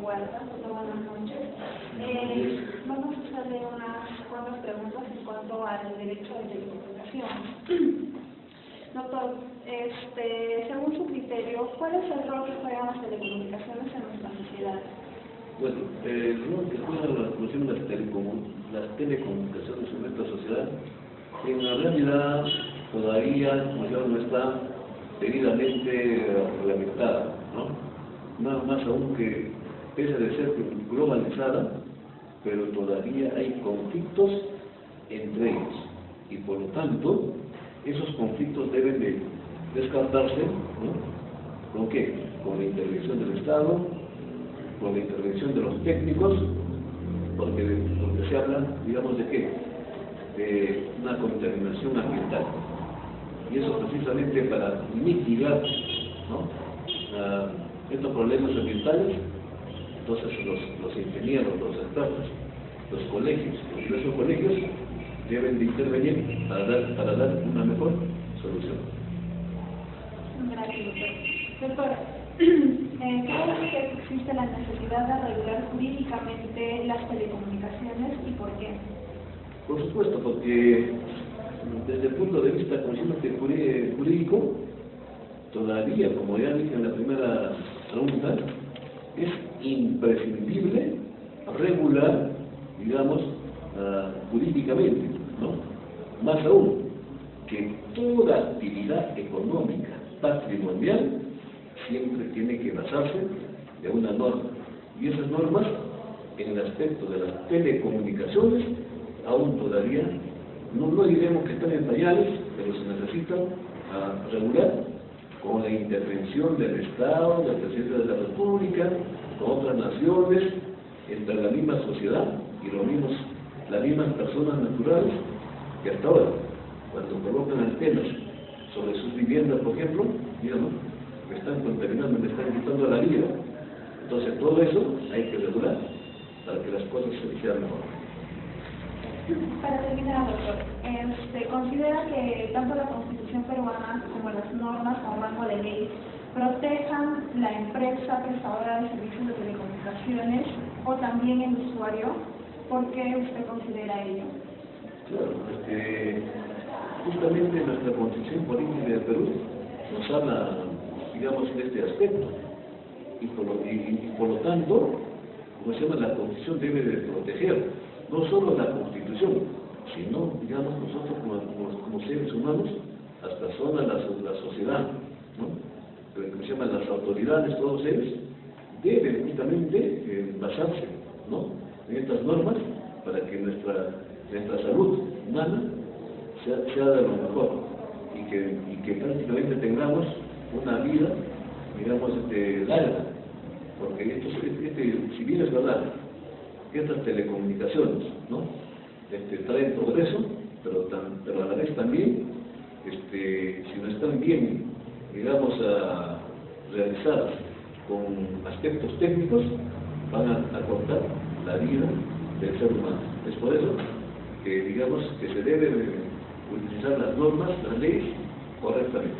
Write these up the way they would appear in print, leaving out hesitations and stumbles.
Huerta. Buenas noches. Vamos a hacerle unas cuantas preguntas en cuanto al derecho de telecomunicación. Doctor, según su criterio, ¿cuál es el rol que juegan las telecomunicaciones en nuestra sociedad? Bueno, el rol que juegan las telecomunicaciones en nuestra sociedad, en la realidad todavía no está debidamente reglamentada, ¿no? Más aún que, pese a ser globalizada, pero todavía hay conflictos entre ellos, y por lo tanto, esos conflictos deben de descartarse, ¿no? ¿Con qué? Con la intervención del Estado, con la intervención de los técnicos, porque se habla, digamos, ¿de qué? De una contaminación ambiental. Y eso precisamente para mitigar, ¿no? Estos problemas ambientales. Entonces los ingenieros, los expertos, los colegios, los diversos colegios deben de intervenir para dar una mejor solución. Gracias, doctor. Doctor, ¿cree que existe la necesidad de regular jurídicamente las telecomunicaciones y por qué? Por supuesto, porque desde el punto de vista jurídico, todavía, como ya dije en la primera pregunta, es imprescindible regular, digamos, jurídicamente, ¿no? Más aún, que toda actividad económica patrimonial siempre tiene que basarse de una norma. Y esas normas, en el aspecto de las telecomunicaciones, aún todavía, no diremos que están en pañales, pero se necesitan regular con la intervención del Estado, del Presidente de la República, con otras naciones, entre la misma sociedad y las mismas personas naturales que hasta ahora, cuando colocan antenas sobre sus viviendas, por ejemplo, digamos, me están contaminando, me están quitando la vida. Entonces todo eso hay que regular para que las cosas se sean mejor. Para terminar, doctor, ¿considera que tanto la Constitución peruana como las normas a rango de ley protejan la empresa prestadora de servicios de telecomunicaciones o también el usuario? ¿Por qué usted considera ello? Claro, justamente nuestra Constitución Política de Perú nos habla, digamos, de este aspecto, y por lo tanto, como se llama, la Constitución debe de proteger no solo la Constitución, sino, digamos, nosotros como seres humanos, hasta toda la sociedad, ¿no? Como se llaman las autoridades, todos ellos, deben justamente basarse, ¿no?, en estas normas para que nuestra salud humana sea de lo mejor y que prácticamente tengamos una vida, digamos, larga, porque si bien es verdad que estas telecomunicaciones, ¿no?, traen progreso, pero a la vez también, si no están bien, digamos, realizadas con aspectos técnicos, van a cortar la vida del ser humano. Es por eso que, digamos, que se deben utilizar las normas, las leyes, correctamente.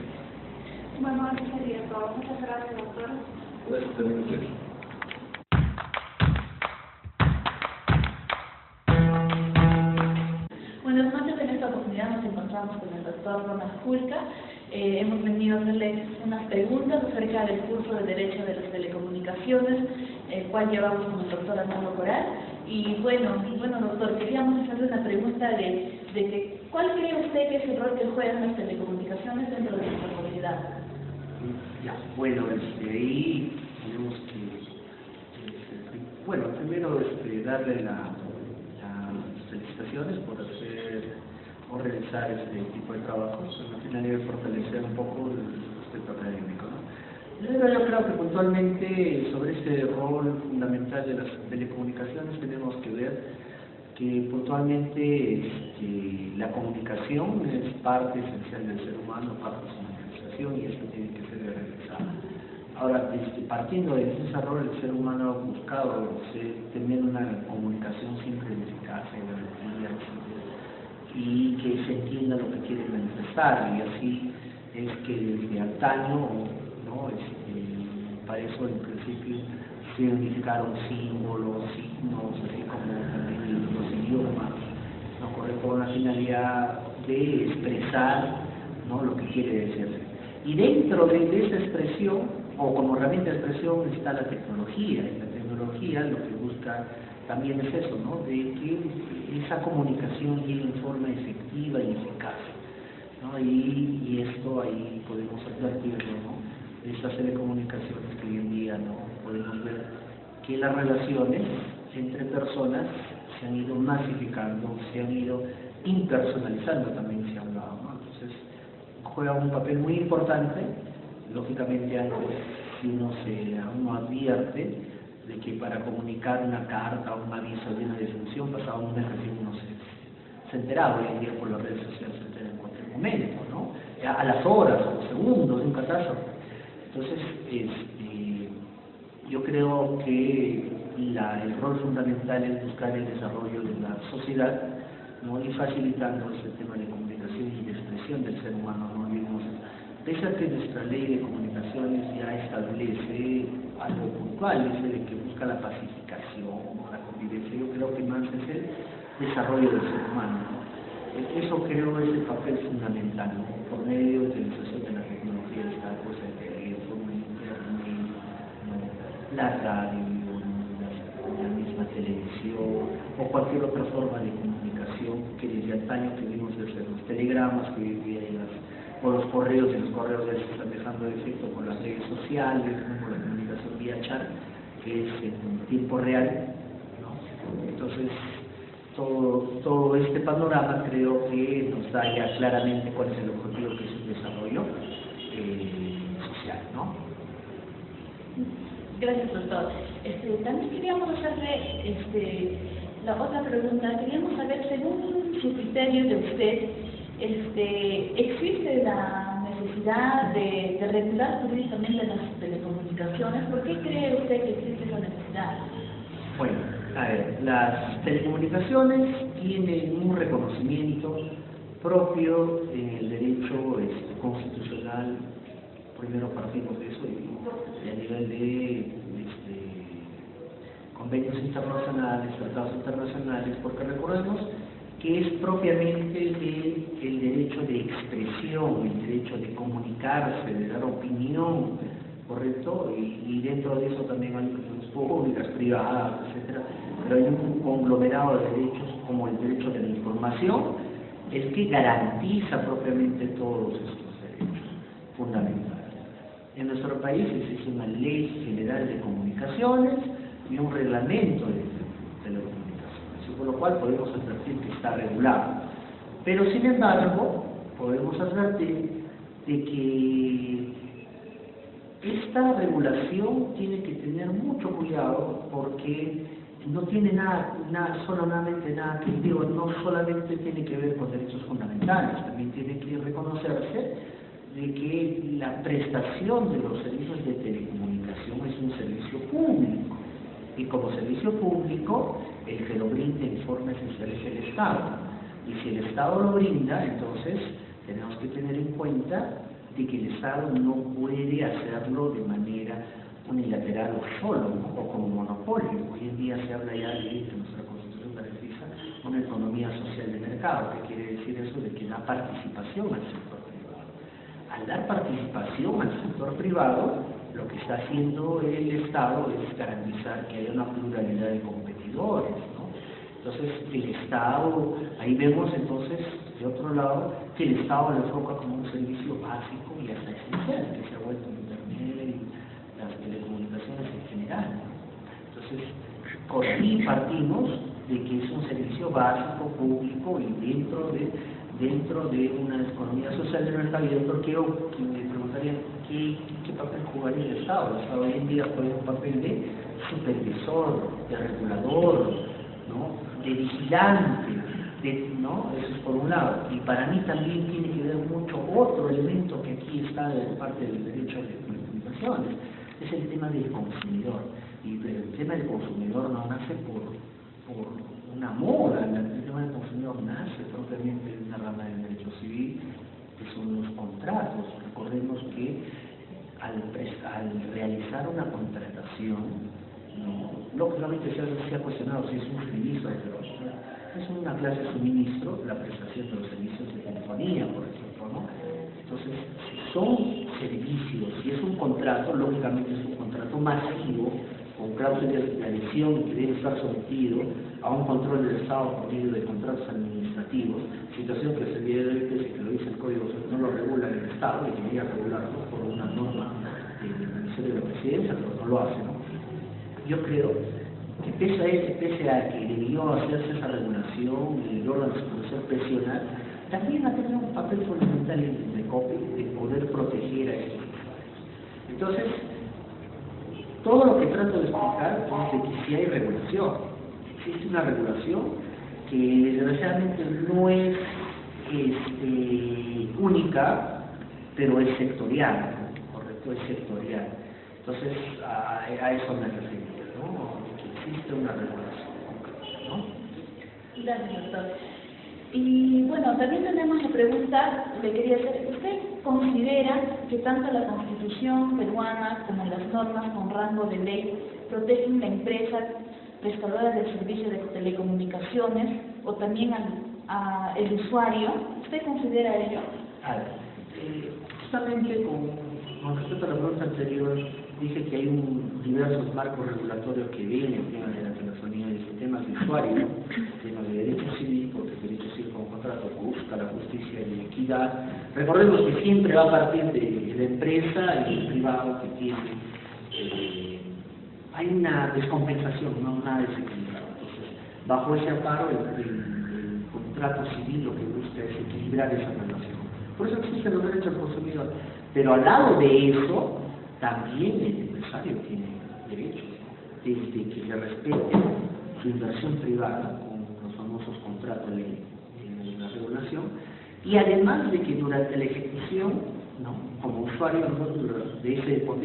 Bueno, eso sería todo. Muchas gracias, doctor. Gracias también a ustedes. Buenas noches, en esta oportunidad nos encontramos con el doctor Ronald Julca. Hemos venido a hacerle unas preguntas acerca del curso de Derecho de las Telecomunicaciones, el cual llevamos con el doctor Arnaldo Coral. Y bueno, doctor, queríamos hacerle una pregunta de que, ¿cuál cree usted que es el rol que juegan las telecomunicaciones dentro de nuestra comunidad? Ya, bueno, ahí tenemos que, bueno, primero darle las felicitaciones por hacer o realizar este tipo de trabajos, con la finalidad de fortalecer un poco el aspecto académico, ¿no? Yo creo que puntualmente sobre este rol fundamental de las telecomunicaciones tenemos que ver que puntualmente la comunicación es parte esencial del ser humano, parte de su manifestación, y esto tiene que ser realizado. Ahora, partiendo de ese desarrollo, el ser humano ha buscado tener una comunicación siempre eficaz y que se entienda lo que quiere manifestar, y así es que desde antaño, ¿no?, para eso en principio se identificaron símbolos, signos, así como también los idiomas, ¿no? Correcto, con la finalidad de expresar, ¿no?, lo que quiere decirse. Y dentro de esa expresión, o como herramienta de expresión, está la tecnología. Y la tecnología lo que busca también es eso, ¿no?, de que esa comunicación llegue en forma efectiva y eficaz, ¿no? Y esto ahí podemos advertirlo, ¿no?, estas telecomunicaciones que hoy en día, ¿no?, podemos ver que las relaciones entre personas se han ido masificando, se han ido impersonalizando, también se ha hablado, ¿no? Entonces juega un papel muy importante. Lógicamente antes, si uno advierte de que para comunicar una carta o un aviso de una defunción pasaba un mes recién uno se enteraba. Hoy en día por las redes sociales se entera en cualquier momento, ¿no?, a las horas o segundos de un catástrofe. Entonces, yo creo que el rol fundamental es buscar el desarrollo de la sociedad, ¿no?, y facilitando ese tema de comunicación y de expresión del ser humano, ¿no? Pese a que nuestra ley de comunicaciones ya establece algo puntual, ese de que busca la pacificación, la convivencia, yo creo que más es el desarrollo del ser humano, ¿no? Eso creo es el papel fundamental, ¿no?, por medio de la utilización de la tecnología, esta cosa de teléfono, internet, ¿no?, la radio, la misma televisión o cualquier otra forma de comunicación que desde antaño tuvimos desde los telegramas que hoy día o los correos, y los correos ya se están dejando de efecto con las redes sociales, ¿no?, con la comunicación vía chat, que es en tiempo real, ¿no? Entonces, todo este panorama creo que nos da ya claramente cuál es el objetivo, que es el desarrollo social, ¿no? Gracias, doctor. También queríamos hacerle la otra pregunta. Queríamos saber, según su criterio de usted, ¿existe la necesidad de regular jurídicamente las telecomunicaciones? ¿Por qué cree usted que existe esa necesidad? Bueno, a ver, las telecomunicaciones tienen un reconocimiento propio en el derecho constitucional. Primero partimos de eso y a nivel de convenios internacionales, tratados internacionales, porque recordemos que es propiamente el derecho de expresión, el derecho de comunicarse, de dar opinión, ¿correcto? Y dentro de eso también hay opiniones públicas, privadas, etcétera, pero hay un conglomerado de derechos como el derecho de la información, el que garantiza propiamente todos estos derechos fundamentales. En nuestro país existe una ley general de comunicaciones y un reglamento de telecomunicaciones, y por lo cual podemos advertir que está regulado. Pero sin embargo, podemos advertir de que esta regulación tiene que tener mucho cuidado, porque no tiene solamente nada que ver, no solamente tiene que ver con derechos fundamentales, también tiene que reconocerse de que la prestación de los servicios de telecomunicación es un servicio público, y como servicio público el que lo brinda en forma esencial es el Estado, y si el Estado lo brinda, entonces tenemos que tener en cuenta de que el Estado no puede hacerlo de manera unilateral o solo, ¿no?, o como monopolio. Hoy en día se habla ya de que nuestra Constitución garantiza una economía social de mercado. ¿Qué quiere decir eso? De que da participación al sector privado. Al dar participación al sector privado, lo que está haciendo el Estado es garantizar que haya una pluralidad de competidores, ¿no? Entonces, el Estado, ahí vemos entonces, de otro lado, que el Estado lo enfoca como un servicio básico y hasta esencial, que se ha vuelto Internet y las telecomunicaciones en general, ¿no? Entonces, por ahí partimos de que es un servicio básico, público, y dentro de una economía social de mercado. Y yo creo que me preguntarían qué papel jugaría el Estado. El Estado hoy en día juega un papel de supervisor, de regulador, ¿no?, de vigilante, ¿no? Eso es por un lado. Y para mí también tiene que ver mucho otro elemento que aquí está de parte del derecho de telecomunicaciones, es el tema del consumidor. Y el tema del consumidor no nace por una moda. El tema del consumidor nace propiamente de una rama del derecho civil, que son los contratos. Recordemos que al realizar una contratación, ¿no? Lógicamente se ha cuestionado si es un suministro, pero es una clase de suministro, la prestación de los servicios de telefonía, por ejemplo, ¿no? Entonces, si son servicios, si es un contrato, lógicamente es un contrato masivo, con cláusulas de adhesión que debe estar sometido a un control del Estado por medio de contratos administrativos, situación que se debe de que lo dice el Código Civil, no lo regula el Estado y debería regularlo por una norma del Ministerio de la Presidencia, pero no lo hace, ¿no? Yo creo que pese a que debió hacerse esa regulación y el órgano de supervisión presionar, también ha tenido un papel fundamental en el COPE de poder proteger a estos. Entonces, todo lo que trato de explicar es de que sí hay regulación. Existe una regulación que desgraciadamente no es única, pero es sectorial, ¿no? Correcto, es sectorial. Entonces, a eso me refería, ¿no? Que existe una regulación, ¿no? Gracias, doctor. Y bueno, también tenemos la pregunta, le quería hacer, ¿usted considera que tanto la Constitución peruana como las normas con rango de ley protegen la empresa prestadora del servicio de telecomunicaciones o también al usuario? ¿Usted considera ello? Justamente con respecto a la pregunta anterior, dije que hay diversos marcos regulatorios que ven el tema de la telefonía y el tema de usuario, el tema de derecho civil, porque el derecho civil como contrato busca la justicia y la equidad. Recordemos que siempre va a partir de la empresa y el privado que tiene, hay una descompensación, no nada desequilibrado. Entonces, bajo ese amparo, el contrato civil lo que busca es equilibrar esa relación. Por eso existen los derechos del consumidor. Pero al lado de eso, también el empresario tiene derechos, desde que le respete su inversión privada, con los famosos contratos de la regulación, y además de que durante la ejecución, ¿no? Como usuario de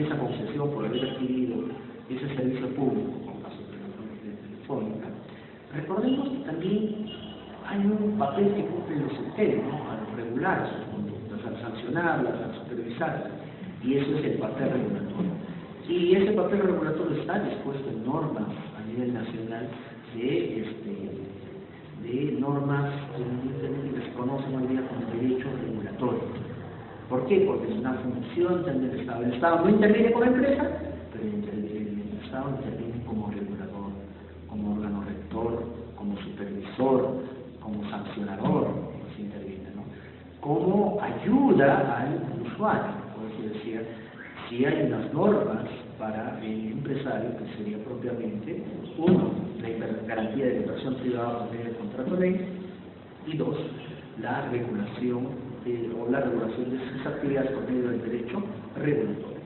esa concesión por haber adquirido ese servicio público, con casos de telefónica, recordemos que también hay un papel que cumplen los sectores, ¿no? Al regular sus conductas, al sancionarlas, al supervisarlas. Y eso es el papel regulatorio. Y ese papel regulatorio está dispuesto en normas a nivel nacional de normas que se conocen hoy día como derecho regulatorio. ¿Por qué? Porque es una función también del Estado. El Estado no interviene como empresa, pero el Estado interviene como regulador, como órgano rector, como supervisor, como sancionador, se interviene, ¿no? Como ayuda al usuario. Por eso decía, si hay unas normas para el empresario, que sería propiamente, uno, la garantía de la inversión privada por medio del contrato de ley, y dos, la regulación o la regulación de sus actividades por medio del derecho regulatorio.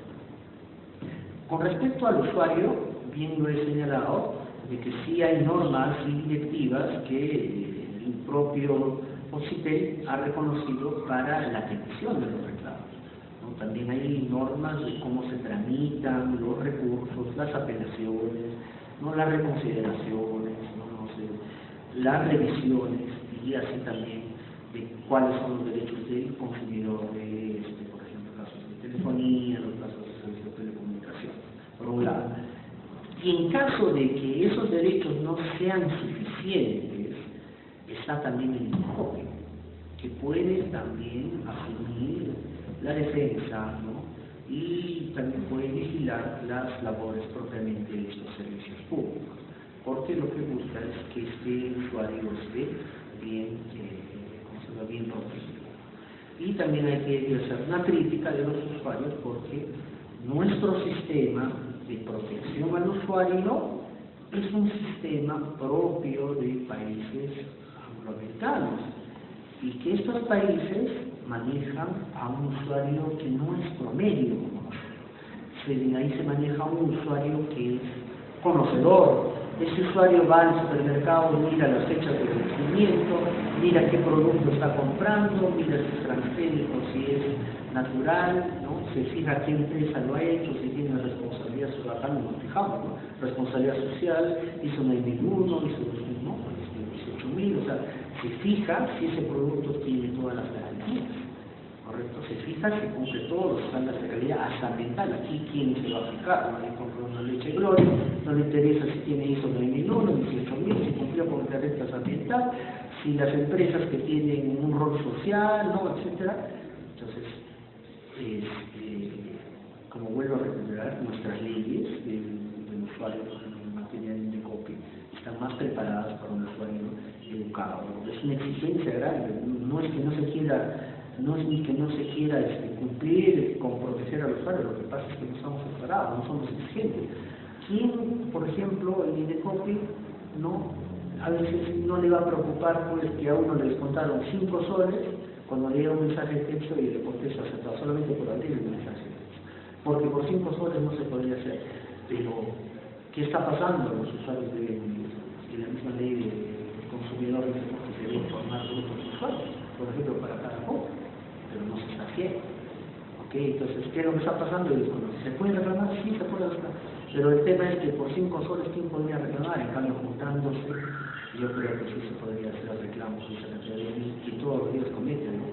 Con respecto al usuario, bien lo he señalado, de que sí hay normas y directivas que el propio OCITEL ha reconocido para la atención de los reclamos. También hay normas de cómo se tramitan los recursos, las apelaciones, ¿no? Las reconsideraciones, ¿no? Las revisiones, y así también de cuáles son los derechos del consumidor de, por ejemplo, casos de telefonía, los casos de servicio de telecomunicación, por un lado. Y en caso de que esos derechos no sean suficientes, está también el INCOPE, que puede también asumir la defensa, ¿no? Y también puede vigilar las labores propiamente de estos servicios públicos, porque lo que busca es que este usuario esté bien, bien protegido. Y también hay que hacer una crítica de los usuarios, porque nuestro sistema de protección al usuario es un sistema propio de países angloamericanos, y que estos países manejan a un usuario que no es promedio. Ahí se maneja un usuario que es conocedor. Ese usuario va al supermercado, mira las fechas de vencimiento, mira qué producto está comprando, mira si es transgénico, si es natural, ¿no? Se fija qué empresa lo ha hecho, si tiene responsabilidad social, acá nos fijamos, ¿no? Responsabilidad social, hizo 9001, hizo 2000, ¿no? 18.000, o sea, se fija si ese producto tiene todas las garantías. ¿correcto? Se fija, se cumple todos los estándares de calidad hasta ambiental. Aquí, ¿quién se va a fijar? Nadie compra una leche Gloria, no le interesa si tiene ISO 9001, 18000, si cumplió con alertas ambiental, si las empresas que tienen un rol social, ¿no?, etcétera. Entonces, como vuelvo a recordar, nuestras leyes del usuario en materia de Indecopi están más preparadas para un usuario educado. Es una exigencia grande, no es que no se quiera, no es ni que no se quiera cumplir con proteger al usuario, lo que pasa es que no estamos preparados, no somos exigentes. ¿Quién, por ejemplo, el Indecopi, no, a veces no le va a preocupar pues que a uno le descontaron 5 soles cuando le llega un mensaje de texto y le contesto aceptado solamente por abrir el mensaje de texto? Porque por 5 soles no se podría hacer. Pero, ¿qué está pasando? Los usuarios de la misma ley de consumidores que deben formar grupos de usuarios, por ejemplo, para cada compra, pero no se está haciendo. Entonces, ¿qué es lo que está pasando? ¿Se puede reclamar? Sí, se puede reclamar. Pero el tema es que por 5 soles, ¿quién podría reclamar? En cambio, juntándose, yo creo que sí se podría hacer reclamos de esa cantidad de días que todos los días cometen, ¿no?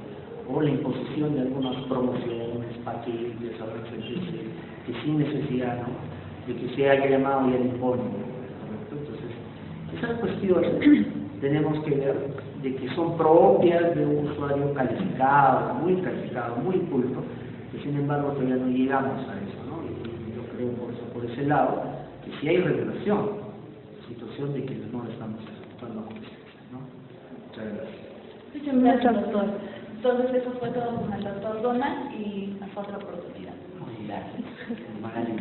O la imposición de algunas promociones, paquetes, ahora que sin necesidad, ¿no?, de que se haya llamado y el imponen, ¿no? Entonces, esas cuestiones tenemos que ver de que son propias de un usuario calificado, muy culto, que sin embargo todavía no llegamos a eso, ¿no? Y yo creo por ese lado que si hay regulación, situación de que no estamos ejecutando con justicia, ¿no? Muchas gracias. Muchas gracias, doctor. Entonces eso fue todo con el doctor Donald y hasta otra oportunidad. Muy gracias. Magali.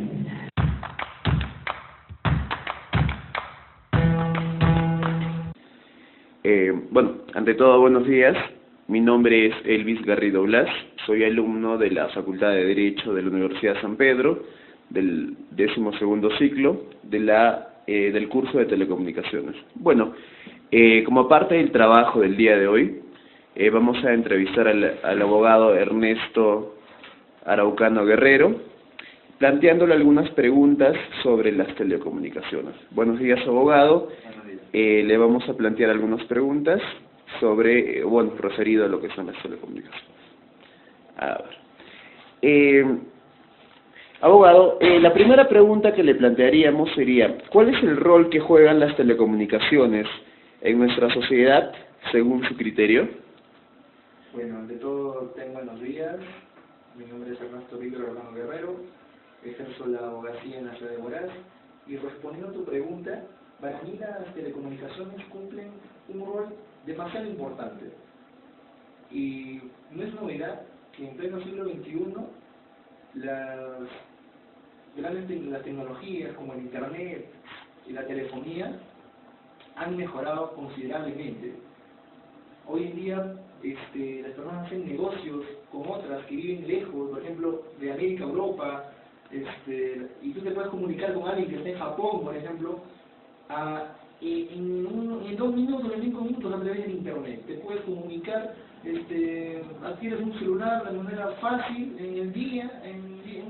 Bueno, ante todo, buenos días. Mi nombre es Elvis Garrido Blas, soy alumno de la Facultad de Derecho de la Universidad San Pedro, del 12º ciclo del curso de Telecomunicaciones. Bueno, como parte del trabajo del día de hoy, vamos a entrevistar al abogado Ernesto Araucano Guerrero, planteándole algunas preguntas sobre las telecomunicaciones. Buenos días, abogado. Le vamos a plantear algunas preguntas sobre, referido a lo que son las telecomunicaciones. A ver. Abogado, la primera pregunta que le plantearíamos sería, ¿cuál es el rol que juegan las telecomunicaciones en nuestra sociedad, según su criterio? Bueno, ante todo, buenos días. Mi nombre es Ernesto Víctor Araucano Guerrero, ejerzo la abogacía en la ciudad de Huaraz, y respondiendo a tu pregunta, para mí las telecomunicaciones cumplen un rol demasiado importante. Y no es novedad que en pleno siglo XXI las tecnologías como el Internet y la telefonía han mejorado considerablemente. Hoy en día las personas hacen negocios con otras que viven lejos, por ejemplo, de América, Europa, y tú te puedes comunicar con alguien que está en Japón, por ejemplo, en 2 minutos, en 5 minutos a través de Internet. Te puedes comunicar, adquieres un celular de manera fácil en el día, en 10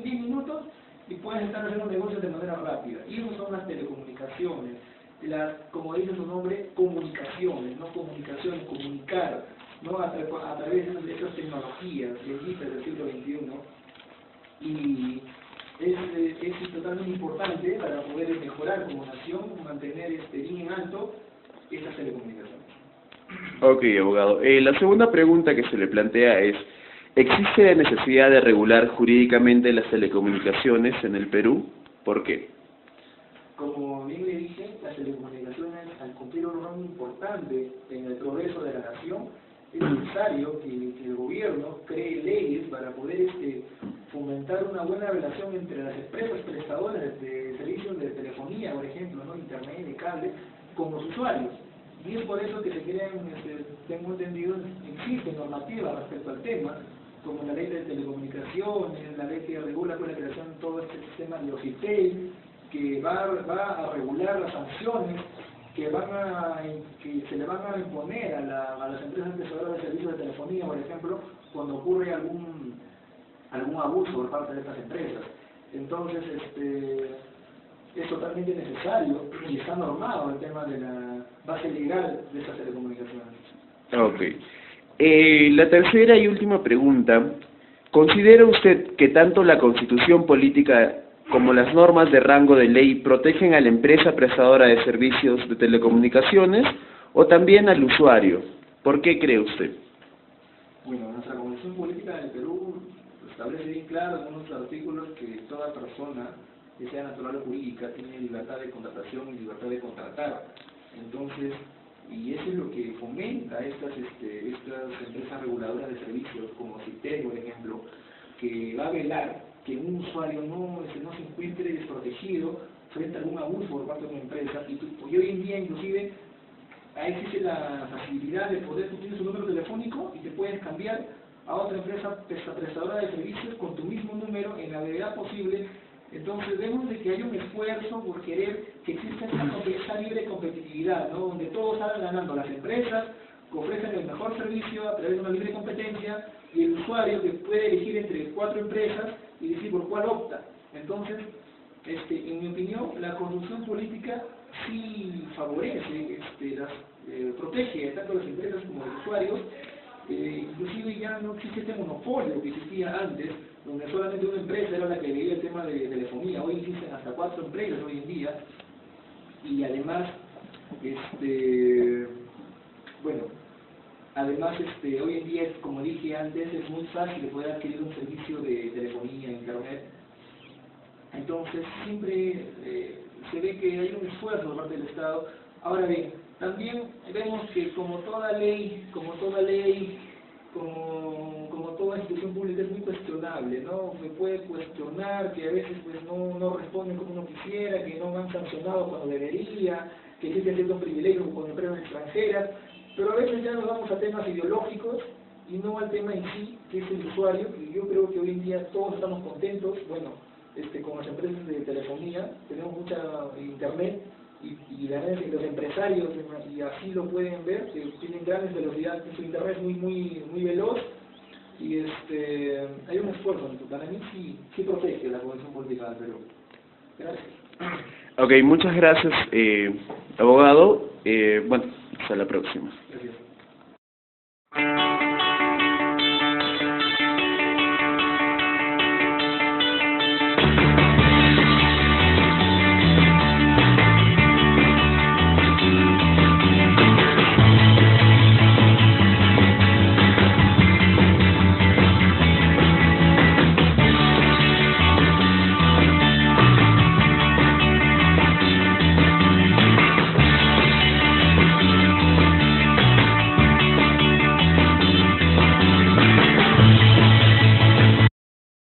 minutos, y puedes estar haciendo negocios de manera rápida. Y eso son las telecomunicaciones. Como dice su nombre, comunicaciones, no comunicaciones, comunicar, ¿no? A través de esas tecnologías benditas del siglo XXI. Y es totalmente importante para poder mejorar como nación, mantener bien en alto estas telecomunicaciones. Ok, abogado. La segunda pregunta que se le plantea es, ¿existe la necesidad de regular jurídicamente las telecomunicaciones en el Perú? ¿Por qué? Como bien le dije, las telecomunicaciones, al cumplir un rol importante en el progreso de la nación, es necesario que el gobierno cree leyes para poder fomentar una buena relación entre las empresas prestadoras de servicios de telefonía, por ejemplo, ¿no?, internet, de cable, con los usuarios. Y es por eso que se crean, tengo entendido, existe normativa respecto al tema, como la ley de telecomunicaciones, la ley que regula con la creación de todo este sistema de OFITEL, que va a regular las sanciones que se le van a imponer a las empresas prestadoras de servicios de telefonía, por ejemplo, cuando ocurre algún abuso por parte de estas empresas. Entonces, es totalmente necesario y está normado el tema de la base legal de estas telecomunicaciones. Ok. La tercera y última pregunta. ¿Considera usted que tanto la Constitución política como las normas de rango de ley protegen a la empresa prestadora de servicios de telecomunicaciones o también al usuario? ¿Por qué cree usted? Bueno, nuestra Constitución Política del Perú establece bien claro en unos artículos que toda persona, que sea natural o jurídica, tiene libertad de contratación y libertad de contratar. Entonces, y eso es lo que fomenta estas empresas reguladoras de servicios, como CITEL, por ejemplo, que va a velar que un usuario no se encuentre desprotegido frente a algún abuso por parte de una empresa. Y hoy en día, inclusive, ahí existe la facilidad de poder, tú tienes un número telefónico y te puedes cambiar a otra empresa prestadora de servicios con tu mismo número en la brevedad posible. Entonces vemos de que hay un esfuerzo por querer que exista esta libre competitividad, ¿no? Donde todos salgan ganando, las empresas que ofrecen el mejor servicio a través de una libre competencia y el usuario que puede elegir entre 4 empresas y decir por cuál opta. Entonces, en mi opinión, la Constitución política sí favorece, protege tanto a las empresas como a los usuarios. Inclusive ya no existe este monopolio que existía antes, donde solamente una empresa era la que veía el tema de telefonía. Hoy existen hasta 4 empresas hoy en día, y además, hoy en día, como dije antes, es muy fácil de poder adquirir un servicio de telefonía, internet. Entonces, siempre se ve que hay un esfuerzo por parte del Estado. Ahora bien, también vemos que como toda institución pública es muy cuestionable, ¿no? Se puede cuestionar que a veces pues no responden como uno quisiera, que no han sancionado cuando debería, que existen ciertos privilegios con empresas extranjeras, pero a veces ya nos vamos a temas ideológicos y no al tema en sí, que es el usuario, y yo creo que hoy en día todos estamos contentos, bueno, con las empresas de telefonía, tenemos mucha internet, y los empresarios, y así lo pueden ver, que tienen grandes velocidades, su internet es muy veloz, y hay un esfuerzo. Para mí sí protege la Constitución Política del Perú. Gracias. Ok, muchas gracias, abogado. Bueno, hasta la próxima. Gracias.